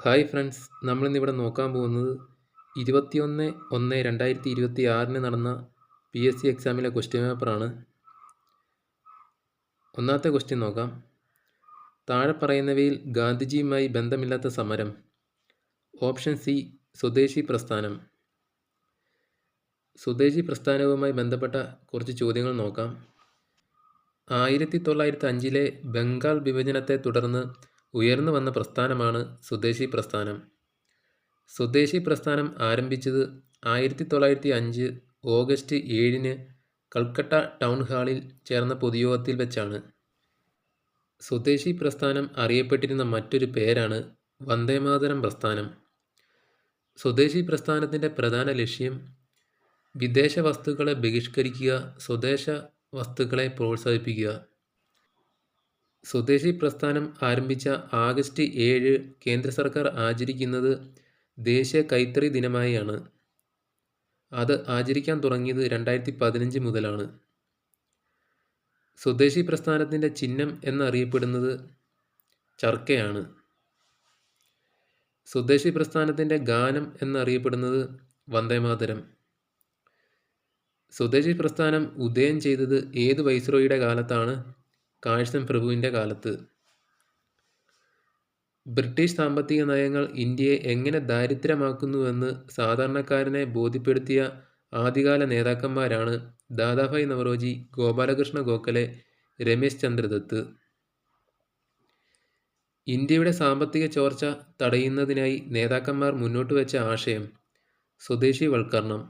Hi friends, നമ്മളിന്നിവിടെ നോക്കാൻ പോകുന്നത് 21/1/2026 നടന്ന PSC എക്സാമിലെ ക്വസ്റ്റ്യൻ പേപ്പറാണ്. ഒന്നാമത്തെ ക്വസ്റ്റ്യൻ നോക്കാം. താഴെ പറയുന്നവയിൽ ഗാന്ധിജിയുമായി ബന്ധമില്ലാത്ത സമരം. ഓപ്ഷൻ സി, സ്വദേശി പ്രസ്ഥാനം. സ്വദേശി പ്രസ്ഥാനവുമായി ബന്ധപ്പെട്ട കുറച്ച് ചോദ്യങ്ങൾ നോക്കാം. 1905 ബംഗാൾ വിഭജനത്തെ തുടർന്ന് ഉയർന്നു വന്ന പ്രസ്ഥാനമാണ് സ്വദേശി പ്രസ്ഥാനം. സ്വദേശി പ്രസ്ഥാനം ആരംഭിച്ചത് 1905 ഓഗസ്റ്റ് 7 കൽക്കട്ട ടൗൺ ഹാളിൽ ചേർന്ന പൊതുയോഗത്തിൽ വെച്ചാണ്. സ്വദേശി പ്രസ്ഥാനം അറിയപ്പെട്ടിരുന്ന മറ്റൊരു പേരാണ് വന്ദേമാതരം പ്രസ്ഥാനം. സ്വദേശി പ്രസ്ഥാനത്തിൻ്റെ പ്രധാന ലക്ഷ്യം വിദേശ വസ്തുക്കളെ ബഹിഷ്കരിക്കുക, സ്വദേശ വസ്തുക്കളെ പ്രോത്സാഹിപ്പിക്കുക. സ്വദേശി പ്രസ്ഥാനം ആരംഭിച്ച ആഗസ്റ്റ് 7 കേന്ദ്ര സർക്കാർ ആചരിക്കുന്നത് ദേശീയ കൈത്തറി ദിനമായാണ്. അത് ആചരിക്കാൻ തുടങ്ങിയത് 2015 മുതലാണ്. സ്വദേശി പ്രസ്ഥാനത്തിൻ്റെ ചിഹ്നം എന്നറിയപ്പെടുന്നത് ചർക്കയാണ്. സ്വദേശി പ്രസ്ഥാനത്തിൻ്റെ ഗാനം എന്നറിയപ്പെടുന്നത് വന്ദേമാതരം. സ്വദേശി പ്രസ്ഥാനം ഉദയം ചെയ്തത് ഏത് വൈസ്രോയിയുടെ കാലത്താണ്? കാഴ്സൺ പ്രഭുവിൻ്റെ കാലത്ത്. ബ്രിട്ടീഷ് സാമ്പത്തിക നയങ്ങൾ ഇന്ത്യയെ എങ്ങനെ ദാരിദ്ര്യമാക്കുന്നുവെന്ന് സാധാരണക്കാരനെ ബോധ്യപ്പെടുത്തിയ ആദ്യകാല നേതാക്കന്മാരാണ് ദാദാഭായ് നവറോജി, ഗോപാലകൃഷ്ണ ഗോഖലെ, രമേശ് ചന്ദ്ര ദത്ത്. ഇന്ത്യയുടെ സാമ്പത്തിക ചോർച്ച തടയുന്നതിനായി നേതാക്കന്മാർ മുന്നോട്ട് വെച്ച ആശയം സ്വദേശിവൽക്കരണം.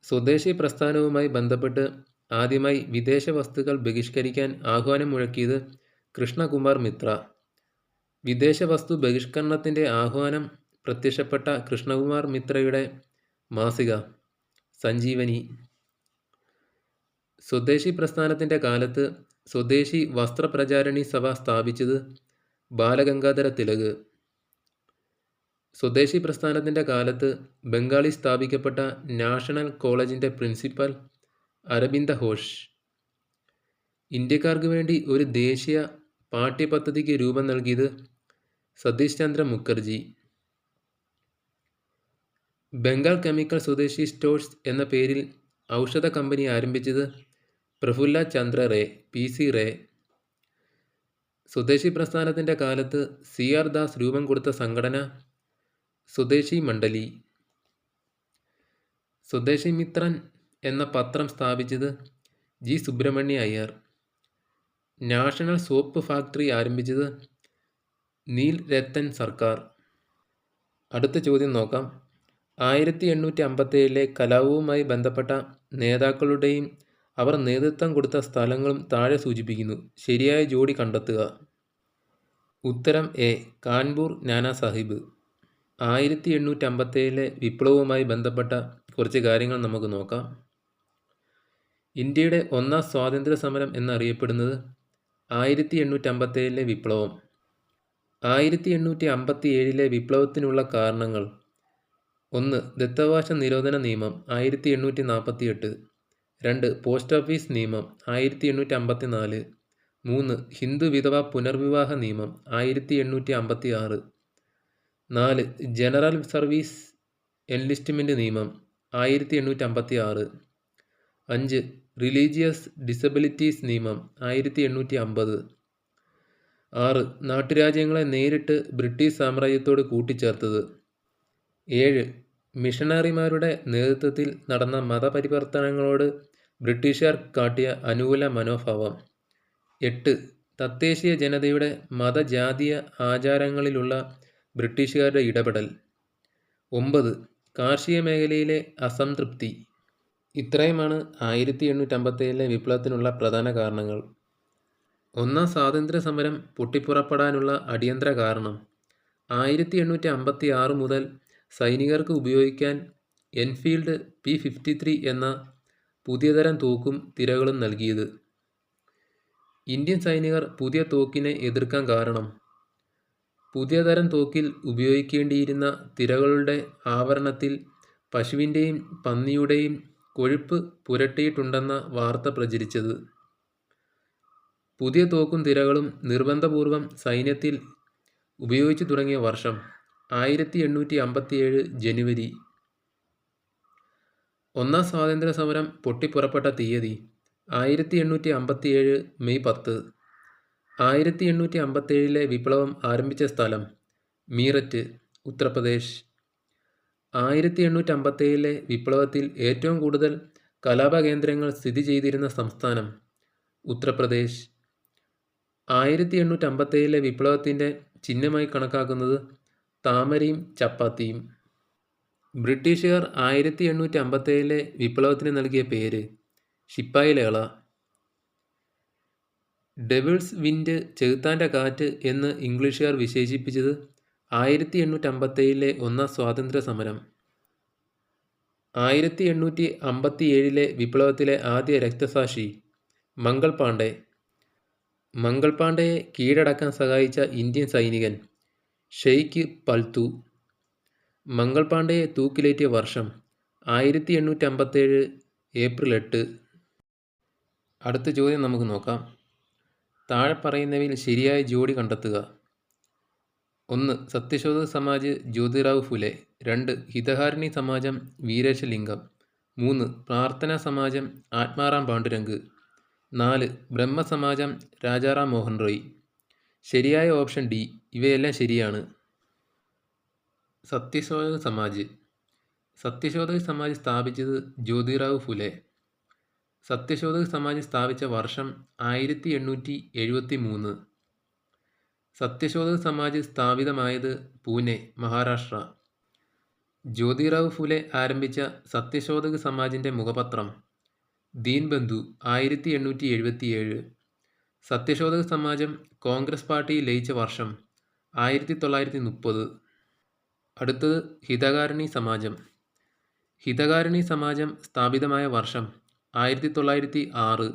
സ്വദേശി പ്രസ്ഥാനവുമായി ബന്ധപ്പെട്ട് ആദ്യമായി വിദേശ വസ്തുക്കൾ ബഹിഷ്കരിക്കാൻ ആഹ്വാനം മുഴക്കിയത് കൃഷ്ണകുമാർ മിത്ര. വിദേശ വസ്തു ബഹിഷ്കരണത്തിൻ്റെ ആഹ്വാനം പ്രത്യക്ഷപ്പെട്ട കൃഷ്ണകുമാർ മിത്രയുടെ മാസിക സഞ്ജീവനി. സ്വദേശി പ്രസ്ഥാനത്തിൻ്റെ കാലത്ത് സ്വദേശി വസ്ത്രപ്രചാരണി സഭ സ്ഥാപിച്ചത് ബാലഗംഗാധര തിലക്. സ്വദേശി പ്രസ്ഥാനത്തിൻ്റെ കാലത്ത് ബംഗാളിൽ സ്ഥാപിക്കപ്പെട്ട നാഷണൽ കോളേജിൻ്റെ പ്രിൻസിപ്പൽ അരബിന്ദ ഘോഷ്. ഇന്ത്യക്കാർക്ക് വേണ്ടി ഒരു ദേശീയ പാഠ്യപദ്ധതിക്ക് രൂപം നൽകിയത് സതീഷ് ചന്ദ്ര മുഖർജി. ബംഗാൾ കെമിക്കൽ സ്വദേശി സ്റ്റോഴ്സ് എന്ന പേരിൽ ഔഷധ കമ്പനി ആരംഭിച്ചത് പ്രഫുല്ല ചന്ദ്ര റേ, PC റേ. സ്വദേശി പ്രസ്ഥാനത്തിൻ്റെ കാലത്ത് CR ദാസ് രൂപം കൊടുത്ത സംഘടന സ്വദേശി മണ്ഡലി. സ്വദേശി മിത്രൻ എന്ന പത്രം സ്ഥാപിച്ചത് G Subramania Iyer. National soap factory ആരംഭിച്ചത് നീൽ രത്തൻ സർക്കാർ. അടുത്ത ചോദ്യം നോക്കാം. 1857 കലാപവുമായി ബന്ധപ്പെട്ട നേതാക്കളുടെയും അവർ നേതൃത്വം കൊടുത്ത സ്ഥലങ്ങളും താഴെ സൂചിപ്പിക്കുന്നു. ശരിയായ ജോഡി കണ്ടെത്തുക. ഉത്തരം എ, കാൺപൂർ നാനാ സാഹിബ്. 1857 വിപ്ലവവുമായി ബന്ധപ്പെട്ട കുറച്ച് കാര്യങ്ങൾ നമുക്ക് നോക്കാം. ഇന്ത്യയുടെ ഒന്നാം സ്വാതന്ത്ര്യ സമരം എന്നറിയപ്പെടുന്നത് 1857 വിപ്ലവം. 1857 വിപ്ലവത്തിനുള്ള കാരണങ്ങൾ: 1. ദത്തവകാശ നിരോധന നിയമം 1848. 2. പോസ്റ്റ് ഓഫീസ് നിയമം 1854. 3. ഹിന്ദു വിധവ പുനർവിവാഹ നിയമം 1856. 4. ജനറൽ സർവീസ് എൻലിസ്റ്റ്മെൻറ്റ് നിയമം 1856. 5. റിലീജിയസ് ഡിസബിലിറ്റീസ് നിയമം 1850. 6. നാട്ടുരാജ്യങ്ങളെ നേരിട്ട് ബ്രിട്ടീഷ് സാമ്രാജ്യത്തോട് കൂട്ടിച്ചേർത്തത്. 7. മിഷണറിമാരുടെ നേതൃത്വത്തിൽ നടന്ന മതപരിവർത്തനങ്ങളോട് ബ്രിട്ടീഷുകാർ കാട്ടിയ അനുകൂല മനോഭാവം. 8. തദ്ദേശീയ ജനതയുടെ മതജാതീയ ആചാരങ്ങളിലുള്ള ബ്രിട്ടീഷുകാരുടെ ഇടപെടൽ. 9. കാർഷിക മേഖലയിലെ അസംതൃപ്തി. ഇത്രയുമാണ് 1857 വിപ്ലവത്തിനുള്ള പ്രധാന കാരണങ്ങൾ. ഒന്നാം സ്വാതന്ത്ര്യ സമരം പൊട്ടിപ്പുറപ്പെടാനുള്ള അടിയന്തര കാരണം: 1856 മുതൽ സൈനികർക്ക് ഉപയോഗിക്കാൻ എൻഫീൽഡ് P53 എന്ന പുതിയ തരം തോക്കും തിരകളും നൽകിയത്. ഇന്ത്യൻ സൈനികർ പുതിയ തോക്കിനെ എതിർക്കാൻ കാരണം: പുതിയ തരം തോക്കിൽ ഉപയോഗിക്കേണ്ടിയിരുന്ന തിരകളുടെ ആവരണത്തിൽ പശുവിൻ്റെയും പന്നിയുടെയും കൊഴുപ്പ് പുരട്ടിയിട്ടുണ്ടെന്ന വാർത്ത പ്രചരിച്ചത്. പുതിയ തോക്കും തിരകളും നിർബന്ധപൂർവം സൈന്യത്തിൽ ഉപയോഗിച്ചു തുടങ്ങിയ വർഷം 1857 ജനുവരി. ഒന്നാം സ്വാതന്ത്ര്യ സമരം പൊട്ടിപ്പുറപ്പെട്ട തീയതി 1857 മെയ് 10. 1857 വിപ്ലവം ആരംഭിച്ച സ്ഥലം മീററ്റ്, ഉത്തർപ്രദേശ്. 1857 വിപ്ലവത്തിൽ ഏറ്റവും കൂടുതൽ കലാപകേന്ദ്രങ്ങൾ സ്ഥിതി ചെയ്തിരുന്ന സംസ്ഥാനം ഉത്തർപ്രദേശ്. 1857 വിപ്ലവത്തിൻ്റെ ചിഹ്നമായി കണക്കാക്കുന്നത് താമരയും ചപ്പാത്തിയും. ബ്രിട്ടീഷുകാർ 1857 വിപ്ലവത്തിന് നൽകിയ പേര് ശിപ്പായി ലഹള. ഡെവിൾസ് വിൻഡ്, ചെകുത്താൻ്റെ കാറ്റ് എന്ന് ഇംഗ്ലീഷുകാർ വിശേഷിപ്പിച്ചത് 1857 ഒന്നാം സ്വാതന്ത്ര്യ സമരം. 1857 വിപ്ലവത്തിലെ ആദ്യ രക്തസാക്ഷി മംഗൾ പാണ്ഡെ. മംഗൾ പാണ്ഡെയെ കീഴടക്കാൻ സഹായിച്ച ഇന്ത്യൻ സൈനികൻ ഷെയ്ഖ് പൽതു. മംഗൾ പാണ്ഡെയെ തൂക്കിലേറ്റിയ വർഷം 1857 ഏപ്രിൽ 8. അടുത്ത ചോദ്യം നമുക്ക് നോക്കാം. താഴെ പറയുന്നവയിൽ ശരിയായ ജോഡി കണ്ടെത്തുക. 1. സത്യശോധക് സമാജ് ജ്യോതിറാവ് ഫുലെ. 2. ഹിതകാരിണി സമാജം വീരേശലിംഗം. 3. പ്രാർത്ഥനാ സമാജം ആത്മാറാം പാണ്ഡുരംഗ്. 4. ബ്രഹ്മസമാജം രാജാറാം മോഹൻ റോയ്. ശരിയായ ഓപ്ഷൻ ഡി. ഇവയെല്ലാം ശരിയാണ്. സത്യശോധക് സമാജ്. സത്യശോധക് സമാജ് സ്ഥാപിച്ചത് ജ്യോതിറാവ് ഫുലെ. സത്യശോധക് സമാജ് സ്ഥാപിച്ച വർഷം 1873. സത്യശോധക് സമാജ് സ്ഥാപിതമായത് പൂനെ, മഹാരാഷ്ട്ര. ജ്യോതിറാവ് ഫുലെ ആരംഭിച്ച സത്യശോധക് സമാജിൻ്റെ മുഖപത്രം ദീൻബന്ധു 1877. സത്യശോധക് സമാജം കോൺഗ്രസ് പാർട്ടിയിൽ ലയിച്ച വർഷം 1930. അടുത്തത് ഹിതകാരിണി സമാജം. ഹിതകാരിണി സമാജം സ്ഥാപിതമായ വർഷം 1906.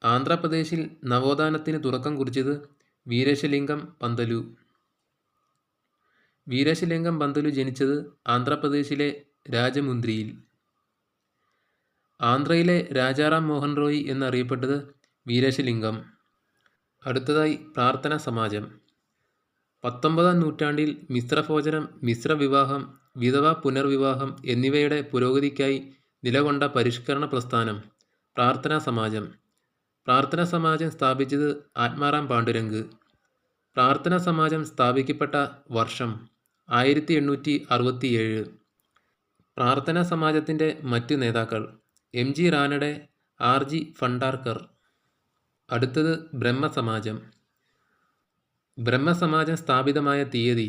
ആന്ധ്രാപ്രദേശിൽ നവോത്ഥാനത്തിന് തുടക്കം കുറിച്ചത് വീരേശലിംഗം പന്തലു. വീരേശലിംഗം പന്തലു ജനിച്ചത് ആന്ധ്രാപ്രദേശിലെ രാജമുന്ദ്രിയിൽ. ആന്ധ്രയിലെ രാജാറാം മോഹൻ റോയ് എന്നറിയപ്പെട്ടത് വീരേശലിംഗം. അടുത്തതായി പ്രാർത്ഥനാ സമാജം. 19-ാം നൂറ്റാണ്ടിൽ മിശ്രഭോജനം, മിശ്രവിവാഹം, വിധവാ പുനർവിവാഹം എന്നിവയുടെ പുരോഗതിക്കായി നിലകൊണ്ട പരിഷ്കരണ പ്രസ്ഥാനം പ്രാർത്ഥനാ സമാജം. പ്രാർത്ഥനാ സമാജം സ്ഥാപിച്ചത് ആത്മാറാം പാണ്ഡുരംഗ്. പ്രാർത്ഥനാ സമാജം സ്ഥാപിക്കപ്പെട്ട വർഷം 1867. പ്രാർത്ഥനാ സമാജത്തിൻ്റെ മറ്റ് നേതാക്കൾ M. G. Ranade, R. G. Bhandarkar. അടുത്തത് ബ്രഹ്മസമാജം. ബ്രഹ്മസമാജം സ്ഥാപിതമായ തീയതി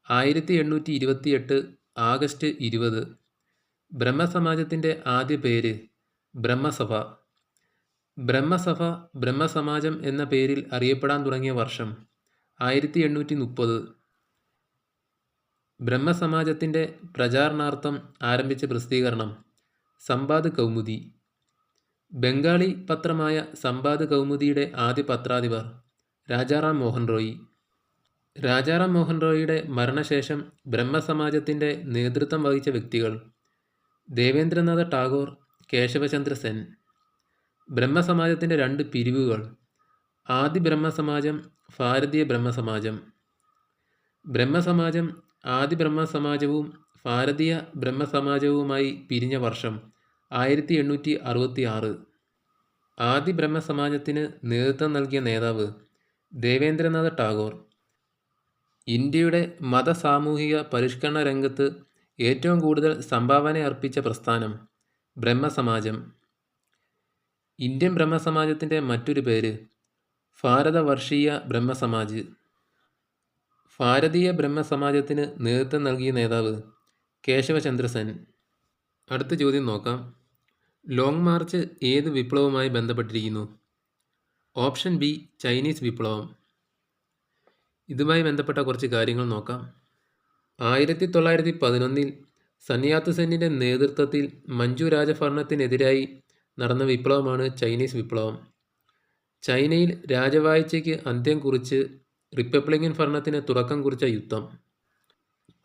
1828 ആഗസ്റ്റ് 20. ബ്രഹ്മസമാജത്തിൻ്റെ ആദ്യ പേര് ബ്രഹ്മസഭ. ബ്രഹ്മസഭ ബ്രഹ്മസമാജം എന്ന പേരിൽ അറിയപ്പെടാൻ തുടങ്ങിയ വർഷം 1830. ബ്രഹ്മസമാജത്തിൻ്റെ പ്രചാരണാർത്ഥം ആരംഭിച്ച പ്രസിദ്ധീകരണം സമ്പാദ് കൗമുദി. ബംഗാളി പത്രമായ സമ്പാദ് കൗമുദിയുടെ ആദ്യ പത്രാധിപർ രാജാറാം മോഹൻ റോയ്. രാജാറാം മോഹൻ റോയിയുടെ മരണശേഷം ബ്രഹ്മസമാജത്തിൻ്റെ നേതൃത്വം വഹിച്ച വ്യക്തികൾ ദേവേന്ദ്രനാഥ ടാഗോർ, കേശവചന്ദ്ര സെൻ. ബ്രഹ്മസമാജത്തിൻ്റെ 2 പിരിവുകൾ ആദി ബ്രഹ്മസമാജം, ഭാരതീയ ബ്രഹ്മസമാജം. ബ്രഹ്മസമാജം ആദി ബ്രഹ്മസമാജവും ഭാരതീയ ബ്രഹ്മസമാജവുമായി പിരിഞ്ഞ വർഷം 1866. ആദി ബ്രഹ്മസമാജത്തിന് നേതൃത്വം നൽകിയ നേതാവ് ദേവേന്ദ്രനാഥ ടാഗോർ. ഇന്ത്യയുടെ മതസാമൂഹിക പരിഷ്കരണ രംഗത്ത് ഏറ്റവും കൂടുതൽ സംഭാവന അർപ്പിച്ച പ്രസ്ഥാനം ബ്രഹ്മസമാജം. ഇന്ത്യൻ ബ്രഹ്മസമാജത്തിൻ്റെ മറ്റൊരു പേര് ഭാരതവർഷീയ ബ്രഹ്മസമാജ്. ഭാരതീയ ബ്രഹ്മസമാജത്തിന് നേതൃത്വം നൽകിയ നേതാവ് കേശവചന്ദ്ര സെൻ. അടുത്ത ചോദ്യം നോക്കാം. ലോങ് മാർച്ച് ഏത് വിപ്ലവവുമായി ബന്ധപ്പെട്ടിരിക്കുന്നു? ഓപ്ഷൻ ബി ചൈനീസ് വിപ്ലവം. ഇതുമായി ബന്ധപ്പെട്ട കുറച്ച് കാര്യങ്ങൾ നോക്കാം. 1911 സൻയാത്ത് സെന്നിൻ്റെ നേതൃത്വത്തിൽ മഞ്ജു രാജഭരണത്തിനെതിരായി നടന്ന വിപ്ലവമാണ് ചൈനീസ് വിപ്ലവം. ചൈനയിൽ രാജവാഴ്ചയ്ക്ക് അന്ത്യം കുറിച്ച് റിപ്പബ്ലിക്കൻ ഭരണത്തിന് തുടക്കം കുറിച്ച യുദ്ധം.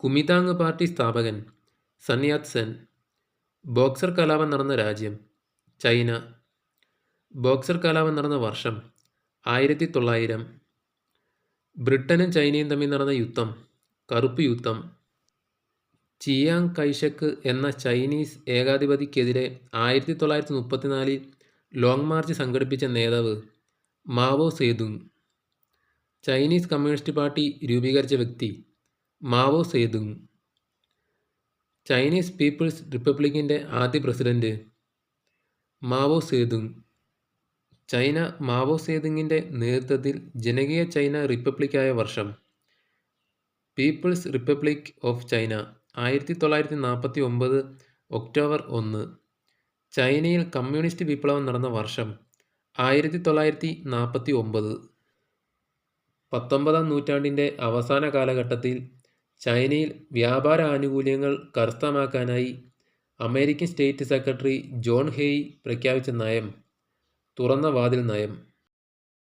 കുമിതാങ് പാർട്ടി സ്ഥാപകൻ സൻയാത്ത് സെൻ. ബോക്സർ കലാപം നടന്ന രാജ്യം ചൈന. ബോക്സർ കലാപം നടന്ന വർഷം 1900. ബ്രിട്ടനും ചൈനയും തമ്മിൽ നടന്ന യുദ്ധം കറുപ്പ് യുദ്ധം. ചിയാങ് കൈഷക്ക് എന്ന ചൈനീസ് ഏകാധിപതിക്കെതിരെ 1934 ലോങ് മാർച്ച് സംഘടിപ്പിച്ച നേതാവ് Mao Zedong. Chinese communist party രൂപീകരിച്ച വ്യക്തി മാവോ സേതുങ്. ചൈനീസ് പീപ്പിൾസ് റിപ്പബ്ലിക്കിൻ്റെ ആദ്യ president Mao Zedong. China Mao സേതുങ്ങിൻ്റെ നേതൃത്വത്തിൽ ജനകീയ ചൈന റിപ്പബ്ലിക്കായ വർഷം People's Republic of China 1949 October 1. ചൈനയിൽ കമ്മ്യൂണിസ്റ്റ് വിപ്ലവം നടന്ന വർഷം 1949. 19-ാം നൂറ്റാണ്ടിൻ്റെ അവസാന കാലഘട്ടത്തിൽ ചൈനയിൽ വ്യാപാര ആനുകൂല്യങ്ങൾ കരസ്ഥമാക്കാനായി American state secretary John Hay പ്രഖ്യാപിച്ച നയം തുറന്ന വാതിൽ നയം.